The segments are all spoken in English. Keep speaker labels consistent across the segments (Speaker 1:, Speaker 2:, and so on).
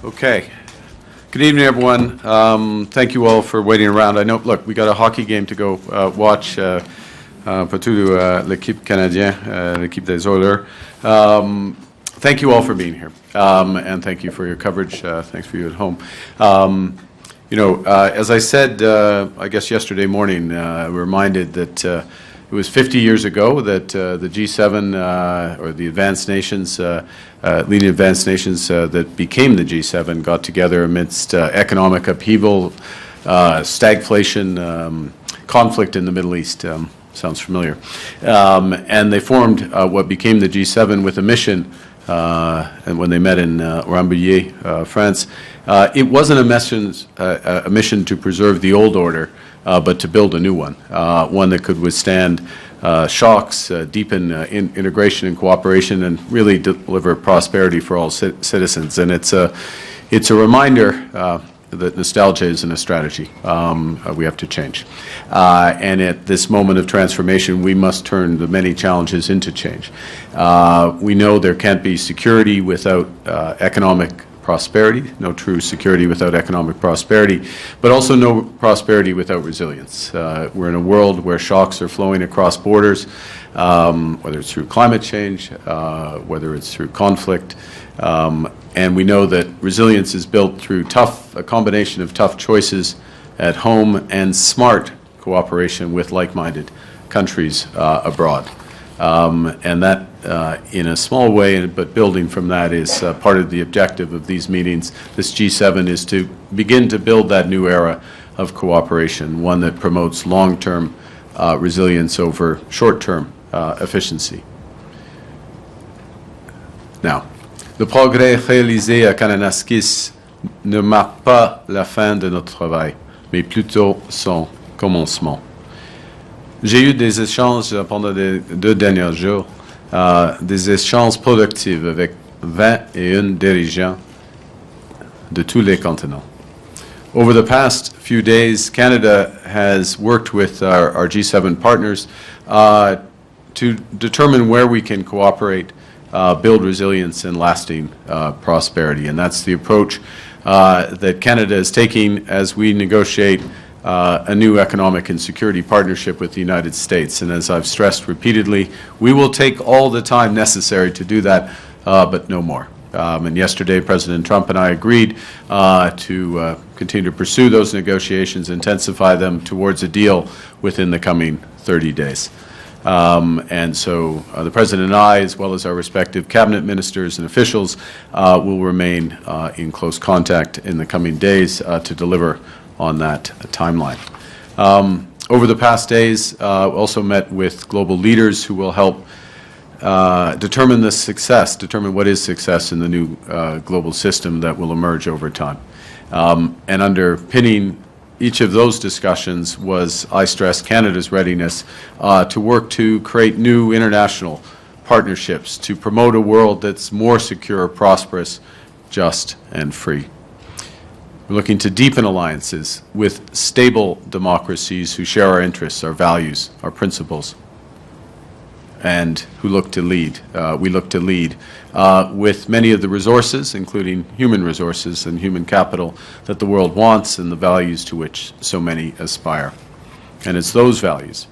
Speaker 1: Okay. Good evening, everyone. Thank you all for waiting around. I know, look, we got a hockey game to go watch, surtout l'équipe canadienne, l'équipe des Oilers. Thank you all for being here, and thank you for your coverage. Thanks for you at home. As I said, I guess yesterday morning, we're reminded that it was 50 years ago that the G7, or the advanced nations, leading advanced nations that became the G7, got together amidst economic upheaval, stagflation, conflict in the Middle East. Sounds familiar. And they formed what became the G7 with a mission. And when they met in Rambouillet, France, it wasn't a mission to preserve the old order, but to build a new one, one that could withstand shocks, deepen integration and cooperation, and really deliver prosperity for all citizens. And it's a reminder that nostalgia isn't a strategy. We have to change. And at this moment of transformation, we must turn the many challenges into change. We know there can't be security without economic prosperity, no true security without economic prosperity, but also no prosperity without resilience. We're in a world where shocks are flowing across borders, whether it's through climate change, whether it's through conflict, and we know that resilience is built through a combination of tough choices at home and smart cooperation with like-minded countries abroad. And that, in a small way, but building from that, is part of the objective of these meetings. This G7 is to begin to build that new era of cooperation, one that promotes long-term resilience over short-term efficiency. Now, le progrès réalisé à Kananaskis ne marque pas la fin de notre travail, mais plutôt son commencement. J'ai eu des échanges pendant les 2 derniers jours, des échanges productifs avec 21 dirigeants de tous les continents. Over the past few days, Canada has worked with our G7 partners to determine where we can cooperate, build resilience and lasting prosperity. And that's the approach that Canada is taking as we negotiate a new economic and security partnership with the United States. And as I've stressed repeatedly, we will take all the time necessary to do that, but no more. And yesterday, President Trump and I agreed to continue to pursue those negotiations, intensify them towards a deal within the coming 30 days. And so the President and I, as well as our respective cabinet ministers and officials, will remain in close contact in the coming days to deliver on that timeline. Over the past days, also met with global leaders who will help determine what is success in the new global system that will emerge over time. And underpinning each of those discussions was, I stress, Canada's readiness to work to create new international partnerships to promote a world that's more secure, prosperous, just, and free. We're looking to deepen alliances with stable democracies who share our interests, our values, our principles, and who look to lead. We look to lead with many of the resources, including human resources and human capital, that the world wants and the values to which so many aspire. And it's those values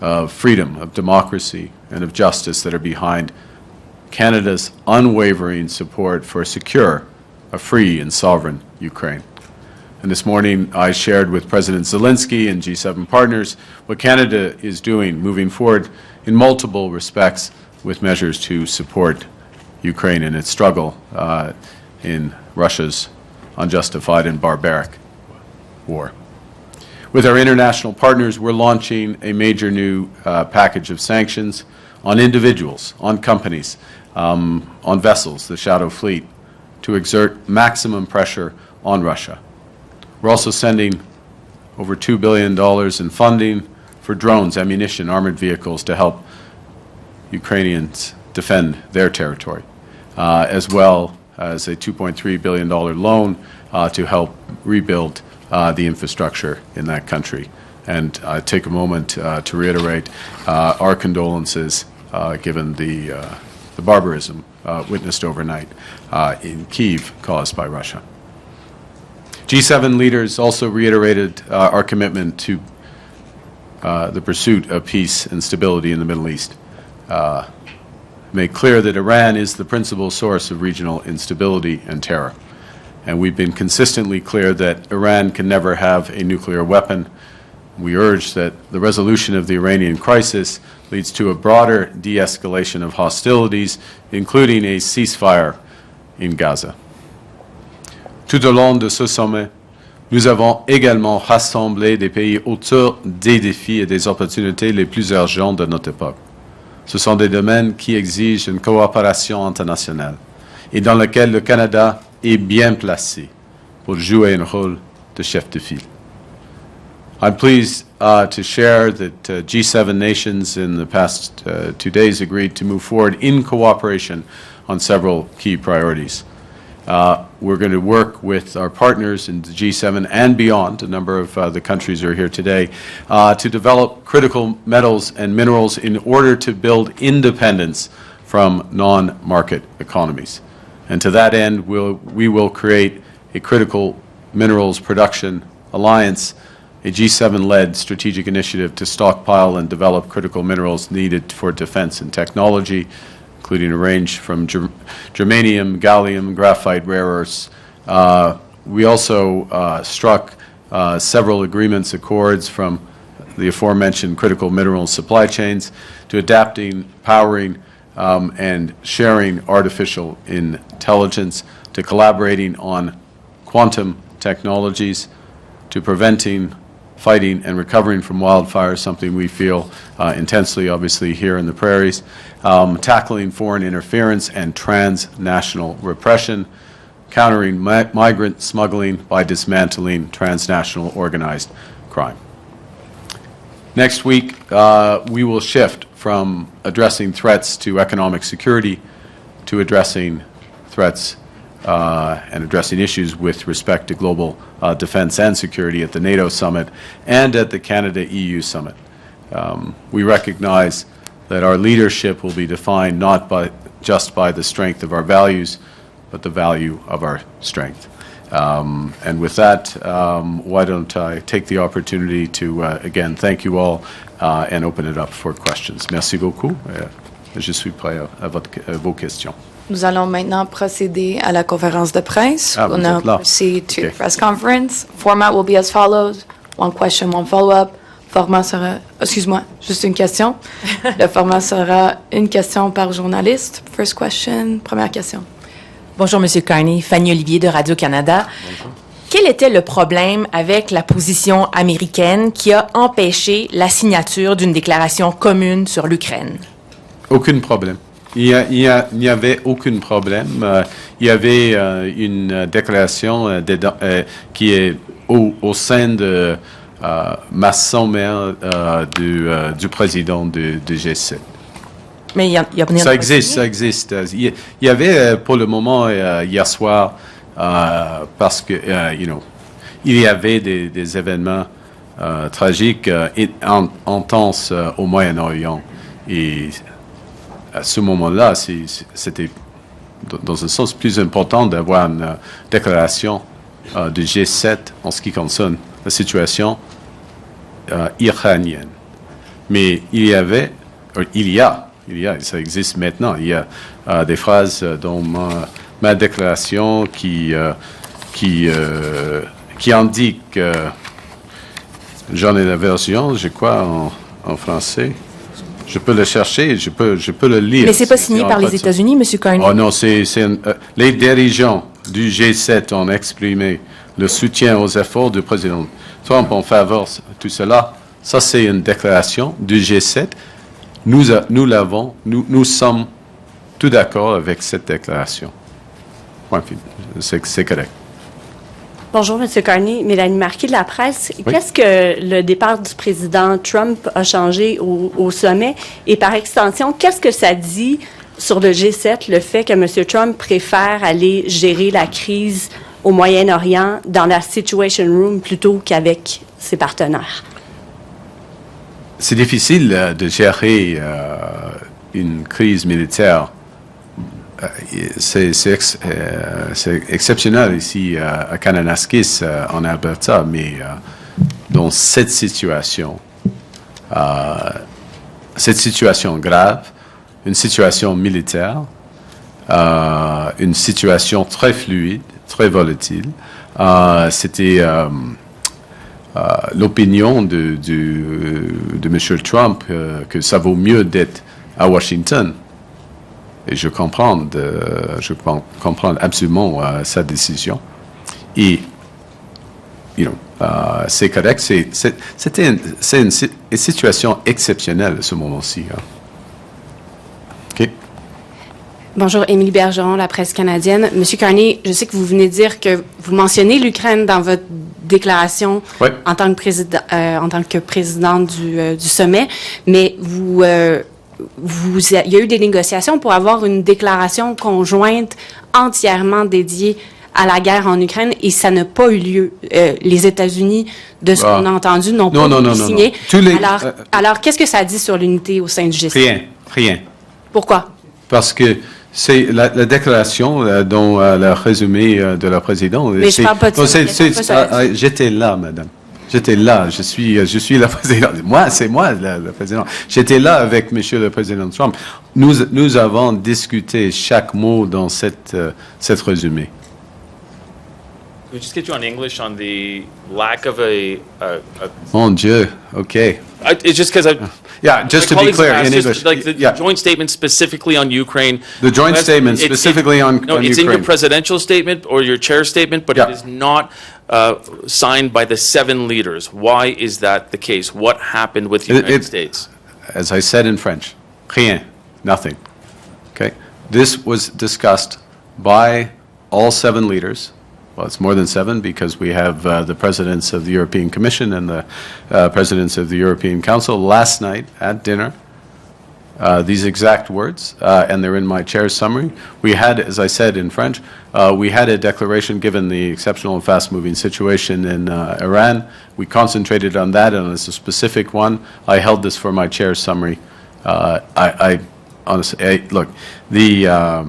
Speaker 1: of freedom, of democracy, and of justice that are behind Canada's unwavering support for a secure, a free and sovereign Ukraine. And this morning I shared with President Zelensky and G7 partners what Canada is doing moving forward in multiple respects with measures to support Ukraine in its struggle in Russia's unjustified and barbaric war. With our international partners, we're launching a major new package of sanctions on individuals, on companies, on vessels, the Shadow Fleet, to exert maximum pressure on Russia. We're also sending over $2 billion in funding for drones, ammunition, armored vehicles to help Ukrainians defend their territory, as well as a $2.3 billion loan to help rebuild the infrastructure in that country. And I take a moment to reiterate our condolences given the barbarism witnessed overnight in Kyiv caused by Russia. G7 leaders also reiterated our commitment to the pursuit of peace and stability in the Middle East. Made clear that Iran is the principal source of regional instability and terror. And we've been consistently clear that Iran can never have a nuclear weapon. We urge that the resolution of the Iranian crisis leads to a broader de-escalation of hostilities, including a ceasefire in Gaza. Tout au long de ce sommet, nous avons également rassemblé des pays autour des défis et des opportunités les plus urgents de notre époque. Ce sont des domaines qui exigent une coopération internationale et dans lesquels le Canada est bien placé pour jouer un rôle de chef de file. I'm pleased to share that G7 nations in the past 2 days agreed to move forward in cooperation on several key priorities. We're going to work with our partners in the G7 and beyond, a number of the countries who are here today, to develop critical metals and minerals in order to build independence from non-market economies. And to that end, we will create a critical minerals production alliance, a G7-led strategic initiative to stockpile and develop critical minerals needed for defense and technology, including a range from germanium, gallium, graphite, rare earths. We also struck several agreements, accords from the aforementioned critical mineral supply chains to adapting, powering, and sharing artificial intelligence, to collaborating on quantum technologies, to preventing, fighting, and recovering from wildfires, something we feel intensely, obviously, here in the prairies, tackling foreign interference and transnational repression, countering migrant smuggling by dismantling transnational organized crime. Next week, we will shift from addressing threats to economic security to addressing threats and addressing issues with respect to global defense and security at the NATO summit and at the Canada-EU summit. We recognize that our leadership will be defined not just by the strength of our values, but the value of our strength. And with that, why don't I take the opportunity to, again, thank you all and open it up for questions. Merci beaucoup. Je suis prêt à vos questions.
Speaker 2: Nous allons maintenant procéder à la conférence de presse. We'll now proceed to the press conference. Format will be as follows. One question, one follow-up. Format sera... Excuse-moi, juste une question. Le format sera une question par journaliste. First question, première question.
Speaker 3: Bonjour, M. Carney. Fanny Olivier de Radio-Canada. Bonjour. Quel était le problème avec la position américaine qui a empêché la signature d'une déclaration commune sur l'Ukraine?
Speaker 1: Aucun problème. Il n'y avait aucun problème. Il y avait une déclaration qui est au sein de ma sommaire du président du G7.
Speaker 3: Mais il y a
Speaker 1: ça existe. Il y avait pour le moment hier soir parce que il y avait des événements tragiques intenses au Moyen-Orient et à ce moment-là, c'était dans un sens plus important d'avoir une déclaration du G7 en ce qui concerne la situation iranienne. Mais il y a, ça existe maintenant, il y a des phrases dans ma déclaration qui indiquent, j'en ai la version, je crois, en français. Je peux le chercher, je peux le lire.
Speaker 3: Mais c'est pas signé par les États-Unis, M. Carney?
Speaker 1: Oh non, les dirigeants du G7 ont exprimé le soutien aux efforts du président Trump en faveur de tout cela. Ça, c'est une déclaration du G7. Nous sommes tout d'accord avec cette déclaration. Point final. C'est correct.
Speaker 4: Bonjour, M. Carney. Mélanie Marquis de la presse. Oui. Qu'est-ce que le départ du président Trump a changé au sommet? Et par extension, qu'est-ce que ça dit sur le G7, le fait que M. Trump préfère aller gérer la crise au Moyen-Orient dans la Situation Room plutôt qu'avec ses partenaires?
Speaker 1: C'est difficile de gérer une crise militaire c'est exceptionnel ici à Kananaskis, en Alberta, mais dans cette situation grave, une situation militaire, une situation très fluide, très volatile, c'était l'opinion de M. Trump que ça vaut mieux d'être à Washington. Et je comprends absolument sa décision. Et, c'est correct. C'est une situation exceptionnelle à ce moment-ci. Hein. OK.
Speaker 5: Bonjour, Émilie Bergeron, la presse canadienne. Monsieur Carney, je sais que vous venez de dire que vous mentionnez l'Ukraine dans votre déclaration en tant que président du sommet, mais il y a eu des négociations pour avoir une déclaration conjointe entièrement dédiée à la guerre en Ukraine et ça n'a pas eu lieu. Les États-Unis, de ce qu'on a entendu, n'ont pas signé. Alors, qu'est-ce que ça dit sur l'unité au sein du G7?
Speaker 1: Rien.
Speaker 5: Pourquoi?
Speaker 1: Parce que c'est la déclaration dont le résumé de la présidente.
Speaker 5: Mais je ne parle pas de ça.
Speaker 1: J'étais là, madame. J'étais là. Je suis la présidente. C'est moi la présidente. J'étais là avec Monsieur le Président Trump. Nous avons discuté chaque mot dans cette résumé.
Speaker 6: We just get you on English on the lack of a
Speaker 1: Mon Dieu. Okay.
Speaker 6: it's just because
Speaker 1: just to be clear in English.
Speaker 6: The joint statement specifically on Ukraine.
Speaker 1: The joint statement specifically on Ukraine.
Speaker 6: It's in your presidential statement or your chair statement, but it is not signed by the 7 leaders. Why is that the case? What happened with the United States?
Speaker 1: As I said in French, rien, nothing. Okay? This was discussed by all 7 leaders. Well, it's more than 7 because we have the presidents of the European Commission and the presidents of the European Council last night at dinner. These exact words, and they're in my chair's summary. We had, as I said in French, we had a declaration given the exceptional and fast-moving situation in Iran. We concentrated on that, and it's a specific one. I held this for my chair's summary. I honestly, look, there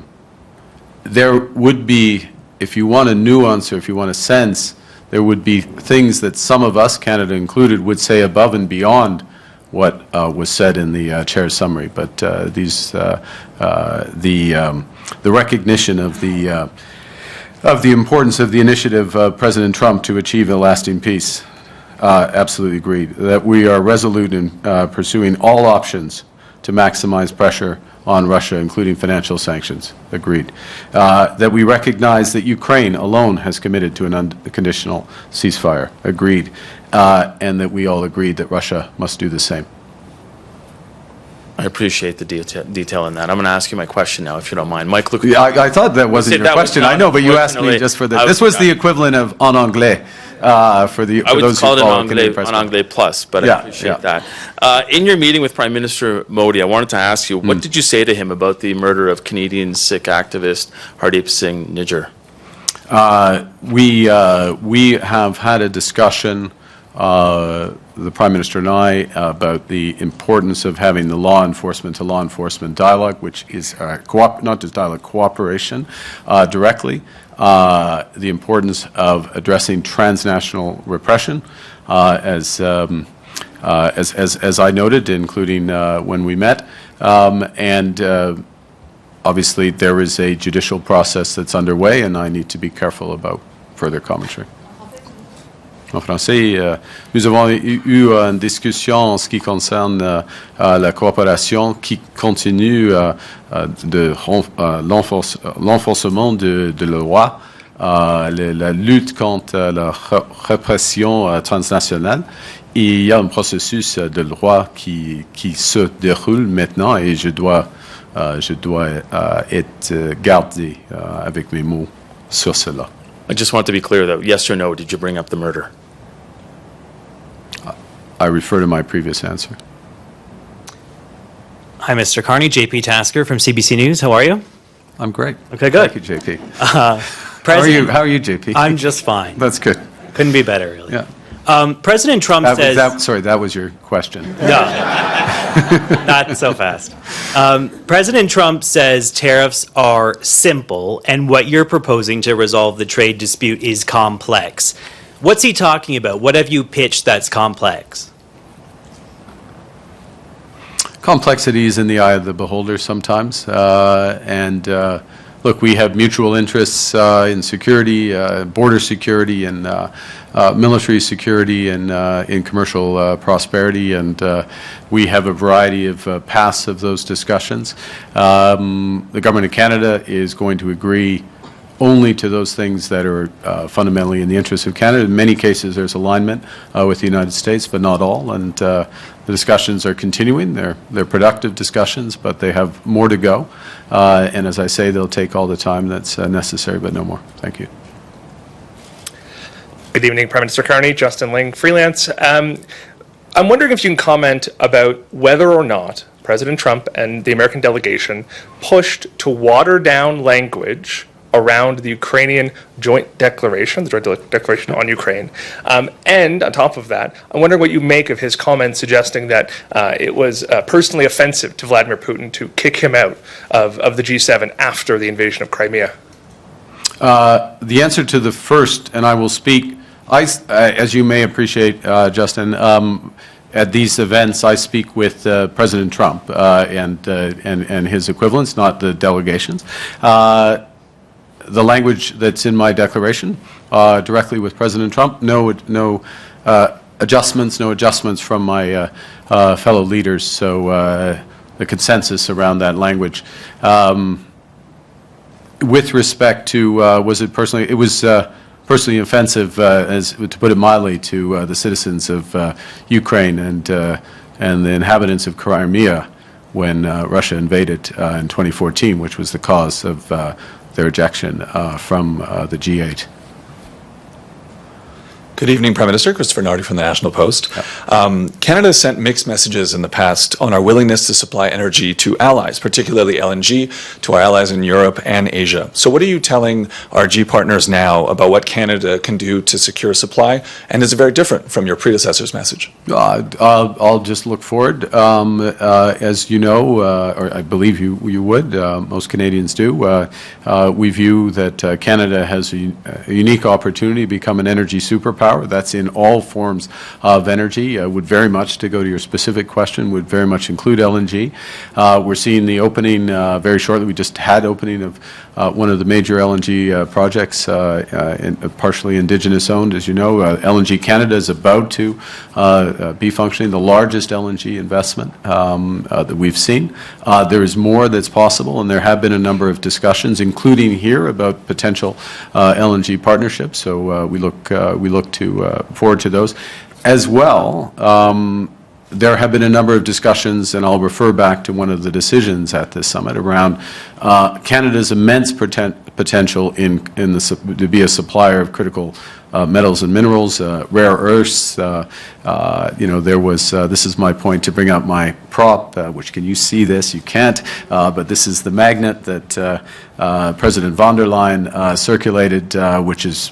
Speaker 1: would be, if you want a nuance or if you want a sense, there would be things that some of us, Canada included, would say above and beyond what was said in the chair's summary. But the recognition of the importance of the initiative of President Trump to achieve a lasting peace, absolutely agreed. That we are resolute in pursuing all options to maximize pressure on Russia, including financial sanctions. Agreed. That we recognize that Ukraine alone has committed to an unconditional ceasefire. Agreed. And that we all agreed that Russia must do the same.
Speaker 6: I appreciate the detail in that. I'm going to ask you my question now, if you don't mind. Mike, look.
Speaker 1: Yeah, I thought that wasn't your question. I know, but you asked me just for the. This was the equivalent of en anglais. For those who follow Canadian press.
Speaker 6: I would call it en anglais plus, but I appreciate that. In your meeting with Prime Minister Modi, I wanted to ask you, what did you say to him about the murder of Canadian Sikh activist Hardeep Singh Nijjar?
Speaker 1: We have had a discussion, the Prime Minister and I, about the importance of having the law enforcement to law enforcement dialogue, which is not just dialogue, cooperation directly. The importance of addressing transnational repression, as I noted, including when we met, and obviously there is a judicial process that's underway, and I need to be careful about further commentary. En français, nous avons eu une discussion en ce qui concerne la coopération qui continue de l'enforcement de la loi, la lutte contre la répression transnationale. Et il y a un processus de loi qui se déroule maintenant et je dois être gardé avec mes mots sur cela.
Speaker 6: I just want to be clear, though. Yes or no, did you bring up the murder?
Speaker 1: I refer to my previous answer.
Speaker 7: Hi, Mr. Carney. JP Tasker from CBC News. How are you?
Speaker 1: I'm great.
Speaker 7: Okay, good.
Speaker 1: Thank you, JP.
Speaker 7: President,
Speaker 1: How are you, JP?
Speaker 7: I'm just fine.
Speaker 1: That's good.
Speaker 7: Couldn't be better, really.
Speaker 1: Yeah.
Speaker 7: President Trump says...
Speaker 1: that was your question.
Speaker 7: No, not so fast. President Trump says tariffs are simple, and what you're proposing to resolve the trade dispute is complex. What's he talking about? What have you pitched that's complex?
Speaker 1: Complexity is in the eye of the beholder sometimes. Look, we have mutual interests in security, border security, and military security, and in commercial prosperity, and we have a variety of paths of those discussions. The Government of Canada is going to agree only to those things that are fundamentally in the interest of Canada. In many cases, there's alignment with the United States, but not all. And the discussions are continuing. They're productive discussions, but they have more to go. And as I say, they'll take all the time that's necessary, but no more. Thank you.
Speaker 8: Good evening, Prime Minister Carney. Justin Ling, freelance. I'm wondering if you can comment about whether or not President Trump and the American delegation pushed to water down language around the Ukrainian joint declaration, the joint declaration on Ukraine. And on top of that, I'm wondering what you make of his comments suggesting that it was personally offensive to Vladimir Putin to kick him out of the G7 after the invasion of Crimea.
Speaker 1: The answer to the first, and I will speak, as you may appreciate, Justin, at these events, I speak with President Trump and his equivalents, not the delegations. The language that's in my declaration directly with President Trump, no adjustments from my fellow leaders, so the consensus around that language. With respect to, was it personally, it was personally offensive, as to put it mildly, to the citizens of Ukraine and the inhabitants of Crimea when Russia invaded in 2014, which was the cause of their ejection from the G8.
Speaker 9: Good evening, Prime Minister. Christopher Nardi from the National Post. Canada has sent mixed messages in the past on our willingness to supply energy to allies, particularly LNG, to our allies in Europe and Asia. So what are you telling our G partners now about what Canada can do to secure supply? And is it very different from your predecessor's message?
Speaker 1: I'll just look forward. As you know, or I believe you would, most Canadians do, we view that Canada has a unique opportunity to become an energy superpower. That's in all forms of energy. Would very much, to go to your specific question, would very much include LNG. We're seeing the opening very shortly. We just had opening of one of the major LNG projects, partially Indigenous owned, as you know. LNG Canada is about to be functioning, the largest LNG investment that we've seen. There is more that's possible, and there have been a number of discussions, including here, about potential LNG partnerships. So we look forward to those. As well, there have been a number of discussions, and I'll refer back to one of the decisions at this summit around Canada's immense potential to be a supplier of critical metals and minerals, rare earths. There was, this is my point, to bring up my prop, which can you see this? You can't, but this is the magnet that President von der Leyen circulated, which is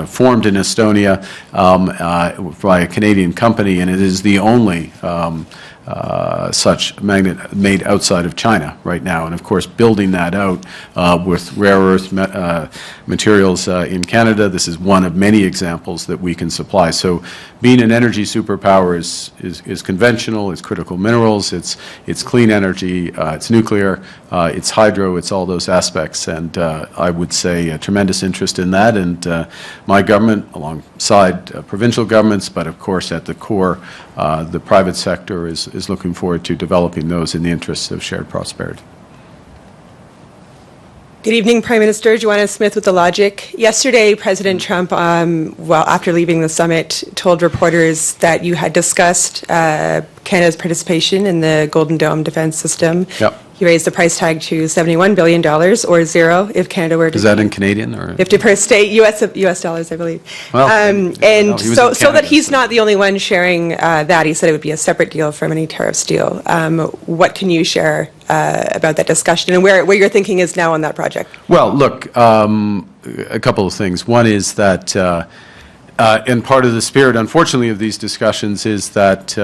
Speaker 1: formed in Estonia by a Canadian company, and it is the only such magnet made outside of China right now. And of course, building that out with rare earth materials in Canada, this is one of many examples that we can supply. So being an energy superpower is conventional, it's critical minerals, it's clean energy, it's nuclear, it's hydro, it's all those aspects. And I would say a tremendous interest in that. And my government, alongside provincial governments, but of course at the core, the private sector is looking forward to developing those in the interests of shared prosperity.
Speaker 10: Good evening, Prime Minister. Joanna Smith with The Logic. Yesterday, President Trump, after leaving the summit, told reporters that you had discussed Canada's participation in the Golden Dome defense system. Yep. He raised the price tag to $71 billion, or zero, if Canada were to...
Speaker 1: Is that in Canadian? Or?
Speaker 10: If to per state, U.S. dollars, I believe.
Speaker 1: Well,
Speaker 10: so that he's not the only one sharing that. He said it would be a separate deal from any tariffs deal. What can you share about that discussion and where your thinking is now on that project?
Speaker 1: Well, look, a couple of things. One is that And part of the spirit, unfortunately, of these discussions is that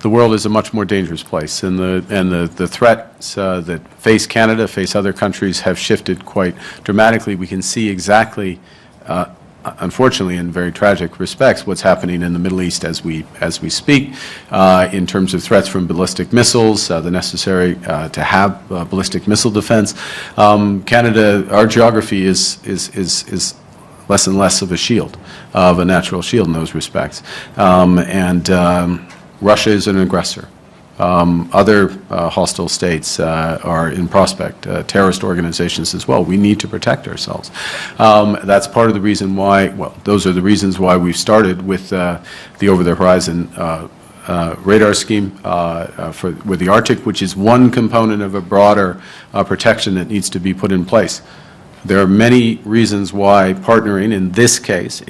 Speaker 1: the world is a much more dangerous place, and the threats that face Canada, face other countries, have shifted quite dramatically. We can see exactly, unfortunately, in very tragic respects, what's happening in the Middle East as we speak, in terms of threats from ballistic missiles, the necessary to have ballistic missile defense. Canada, our geography is less and less of a shield, of a natural shield in those respects. Russia is an aggressor. Other hostile states are in prospect, terrorist organizations as well. We need to protect ourselves. That's part of the reason why, well, those are the reasons why we've started with the over-the-horizon radar scheme with the Arctic, which is one component of a broader protection that needs to be put in place. There are many reasons why partnering in this case,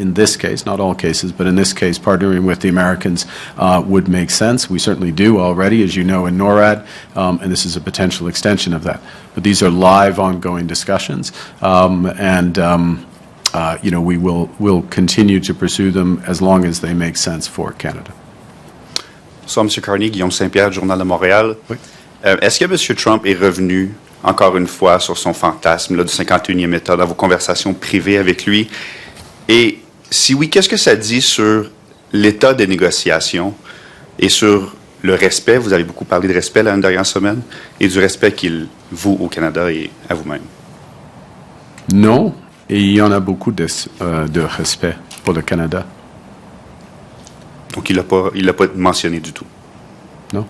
Speaker 1: not all cases, but in this case, partnering with the Americans would make sense. We certainly do already, as you know, in NORAD, and this is a potential extension of that. But these are live, ongoing discussions, we'll continue to pursue them as long as they make sense for Canada.
Speaker 11: Bonsoir, M. Carney, Guillaume Saint-Pierre, Journal de Montréal.
Speaker 1: Oui.
Speaker 11: Est-ce que M. Trump est revenu encore une fois sur son fantasme là, du 51e État dans vos conversations privées avec lui? Et si oui, qu'est-ce que ça dit sur l'état des négociations et sur le respect? Vous avez beaucoup parlé de respect la dernière semaine et du respect qu'il voue au Canada et à vous-même.
Speaker 1: Non, et il y en a beaucoup de respect pour le Canada.
Speaker 11: Donc il l'a pas mentionné du tout?
Speaker 1: Non.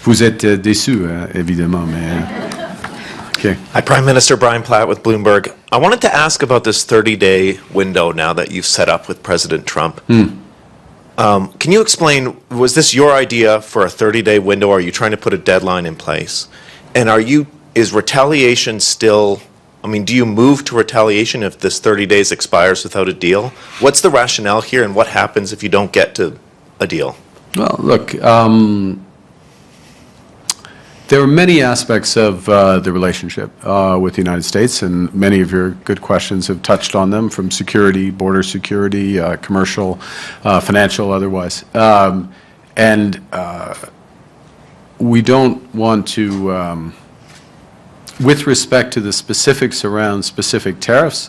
Speaker 1: Vous êtes déçu, évidemment, mais... Okay.
Speaker 12: Hi, Prime Minister Brian Platt with Bloomberg. I wanted to ask about this 30-day window now that you've set up with President Trump. Can you explain, was this your idea for a 30-day window, or are you trying to put a deadline in place? And is retaliation still, do you move to retaliation if this 30 days expires without a deal? What's the rationale here, and what happens if you don't get to a deal?
Speaker 1: Well, look, there are many aspects of the relationship with the United States, and many of your good questions have touched on them, from security, border security, commercial, financial, otherwise. We don't want to, with respect to the specifics around specific tariffs,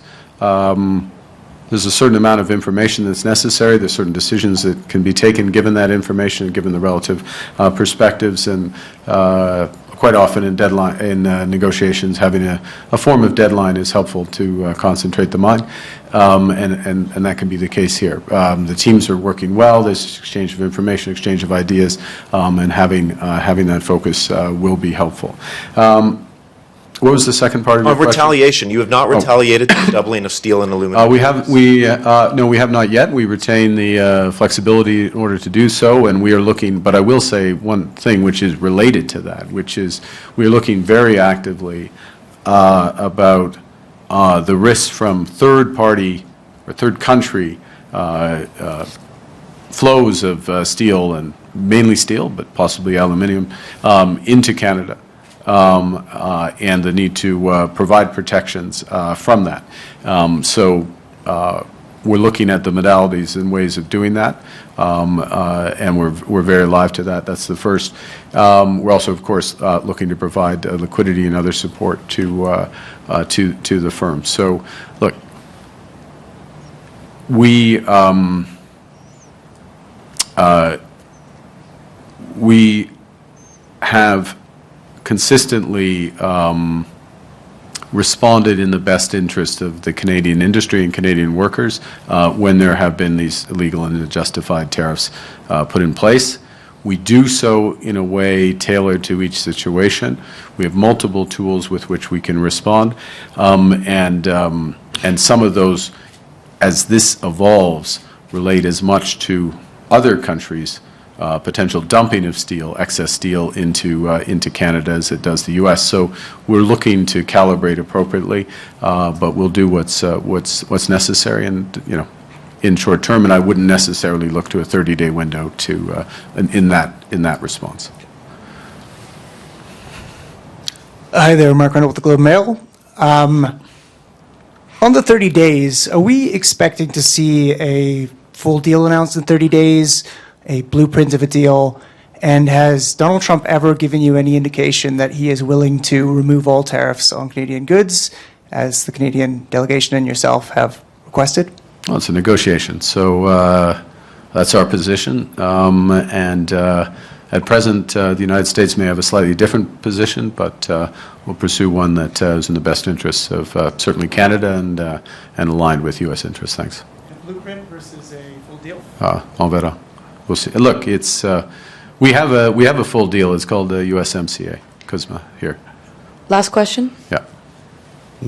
Speaker 1: there's a certain amount of information that's necessary. There's certain decisions that can be taken given that information, given the relative perspectives, and quite often in negotiations, having a form of deadline is helpful to concentrate the mind, and that can be the case here. The teams are working well. There's exchange of information, exchange of ideas, and having that focus will be helpful. What was the second part of your question?
Speaker 12: Retaliation. You have not retaliated to the doubling of steel and aluminum.
Speaker 1: No, we have not yet. We retain the flexibility in order to do so, and we are looking, but I will say one thing which is related to that, which is we are looking very actively about the risks from third-party or third-country flows of steel, and mainly steel, but possibly aluminum, into Canada. And the need to provide protections from that. So we're looking at the modalities and ways of doing that, and we're very alive to that. That's the first. We're also, of course, looking to provide liquidity and other support to the firm. So, look, we have consistently responded in the best interest of the Canadian industry and Canadian workers when there have been these illegal and unjustified tariffs put in place. We do so in a way tailored to each situation. We have multiple tools with which we can respond, and some of those, as this evolves, relate as much to other countries' potential dumping of steel, excess steel into Canada as it does the U.S. So we're looking to calibrate appropriately, but we'll do what's necessary, and in short term. And I wouldn't necessarily look to a 30-day window to in that response.
Speaker 13: Hi there, Mark Reynolds with the Globe and Mail. On the 30 days, are we expecting to see a full deal announced in 30 days, a blueprint of a deal? And has Donald Trump ever given you any indication that he is willing to remove all tariffs on Canadian goods, as the Canadian delegation and yourself have requested?
Speaker 1: Well, it's a negotiation, so that's our position. At present, the United States may have a slightly different position, but we'll pursue one that is in the best interests of certainly Canada and aligned with U.S. interests. Thanks.
Speaker 13: A blueprint versus a full deal?
Speaker 1: On verra. We'll see. Look, it's we have a full deal. It's called the USMCA. Kuzma here.
Speaker 2: Last question.
Speaker 1: Yeah.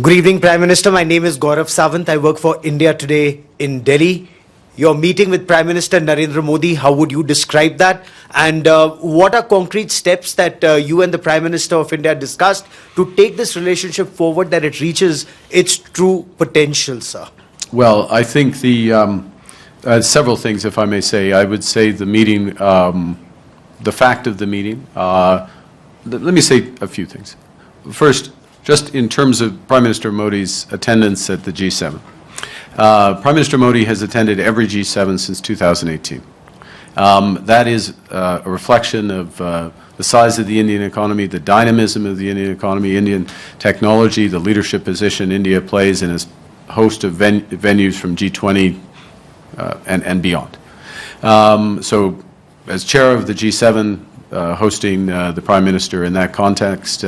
Speaker 14: Good evening, Prime Minister. My name is Gaurav Sawant. I work for India Today in Delhi. Your meeting with Prime Minister Narendra Modi, how would you describe that? And what are concrete steps that you and the Prime Minister of India discussed to take this relationship forward, that it reaches its true potential, sir?
Speaker 1: Well, I think several things, if I may say. I would say the meeting, the fact of the meeting, let me say a few things. First, just in terms of Prime Minister Modi's attendance at the G7. Prime Minister Modi has attended every G7 since 2018. That is a reflection of the size of the Indian economy, the dynamism of the Indian economy, Indian technology, the leadership position India plays in a host of venues from G20 and beyond. So as chair of the G7, hosting the Prime Minister in that context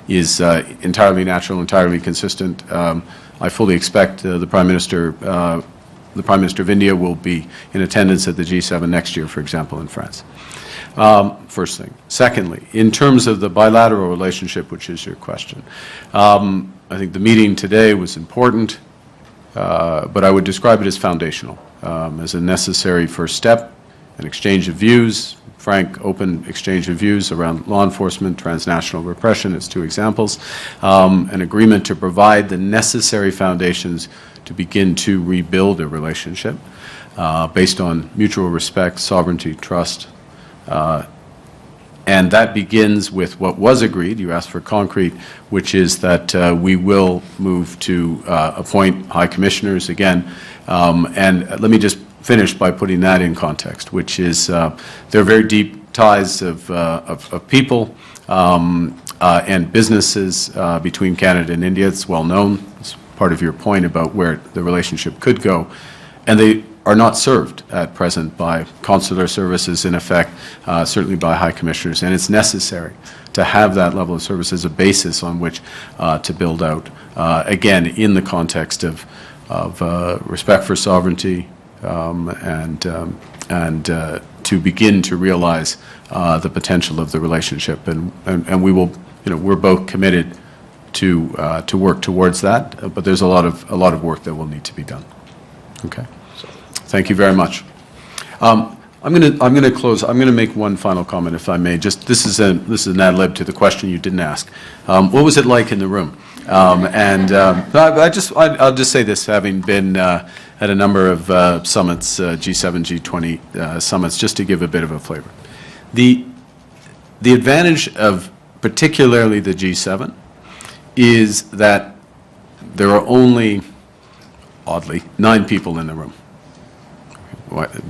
Speaker 1: is entirely natural, entirely consistent. I fully expect the Prime Minister of India will be in attendance at the G7 next year, for example, in France. First thing. Secondly, in terms of the bilateral relationship, which is your question, I think the meeting today was important, but I would describe it as foundational, as a necessary first step, an exchange of views, frank, open exchange of views around law enforcement, transnational repression as two examples, an agreement to provide the necessary foundations to begin to rebuild a relationship based on mutual respect, sovereignty, trust. And that begins with what was agreed, you asked for concrete, which is that we will move to appoint high commissioners again. And let me just finish by putting that in context, which is there are very deep ties of people and businesses between Canada and India. It's well known. It's part of your point about where the relationship could go. And they are not served at present by consular services, in effect, certainly by high commissioners. And it's necessary to have that level of service as a basis on which to build out, again, in the context of respect for sovereignty, and to begin to realize the potential of the relationship, and we will, we're both committed to work towards that. But there's a lot of work that will need to be done. Okay, thank you very much. I'm going to close. I'm going to make one final comment, if I may. Just this is an ad lib to the question you didn't ask. What was it like in the room? I'll just say this, having been at a number of summits, G7, G20 summits, just to give a bit of a flavor. The advantage of particularly the G7 is that there are only, oddly, 9 people in the room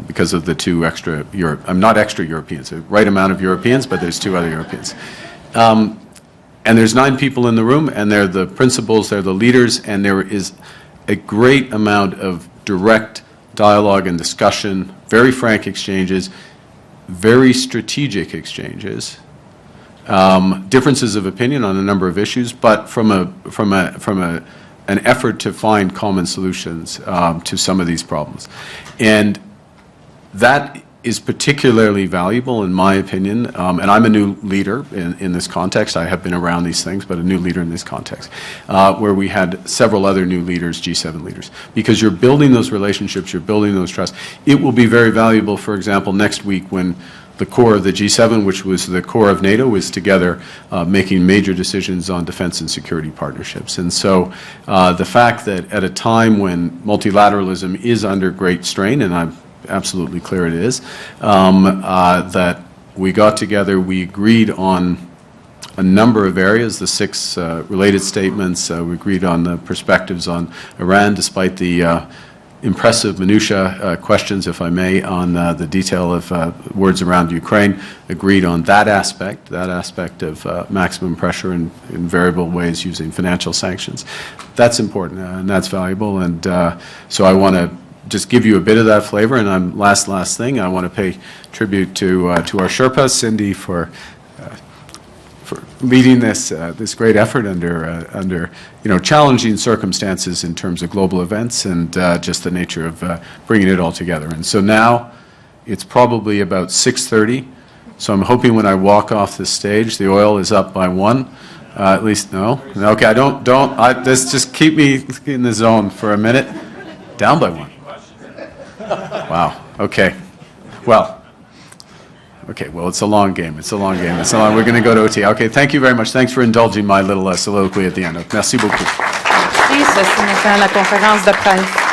Speaker 1: because of the 2 extra not extra Europeans, the right amount of Europeans, but there's 2 other Europeans. And there's 9 people in the room, and they're the principals, they're the leaders, and there is a great amount of direct dialogue and discussion, very frank exchanges, very strategic exchanges, differences of opinion on a number of issues, but from an effort to find common solutions to some of these problems. And that is particularly valuable, in my opinion, and I'm a new leader in this context. I have been around these things, but a new leader in this context, where we had several other new leaders, G7 leaders, because you're building those relationships, you're building those trusts. It will be very valuable, for example, next week when the core of the G7, which was the core of NATO, is together making major decisions on defense and security partnerships. And so the fact that at a time when multilateralism is under great strain, and I'm absolutely clear it is, that we got together, we agreed on a number of areas. The 6 related statements, we agreed on the perspectives on Iran, despite the impressive minutia questions, if I may, on the detail of words around Ukraine. Agreed on that aspect of maximum pressure in variable ways using financial sanctions. That's important and that's valuable. And so I want to just give you a bit of that flavor. And last thing, I want to pay tribute to our Sherpa, Cindy, for leading this great effort under challenging circumstances in terms of global events and just the nature of bringing it all together. And so now it's probably about 6:30. So I'm hoping when I walk off the stage, the oil is up by 1. At least no. Okay, this just keep me in the zone for a minute. Down by 1. Wow. Okay. Well, it's a long game. We're going to go to OT. Okay, thank you very much. Thanks for indulging my little soliloquy at the end. Merci beaucoup.
Speaker 2: Merci, ceci met fin à la conférence de presse.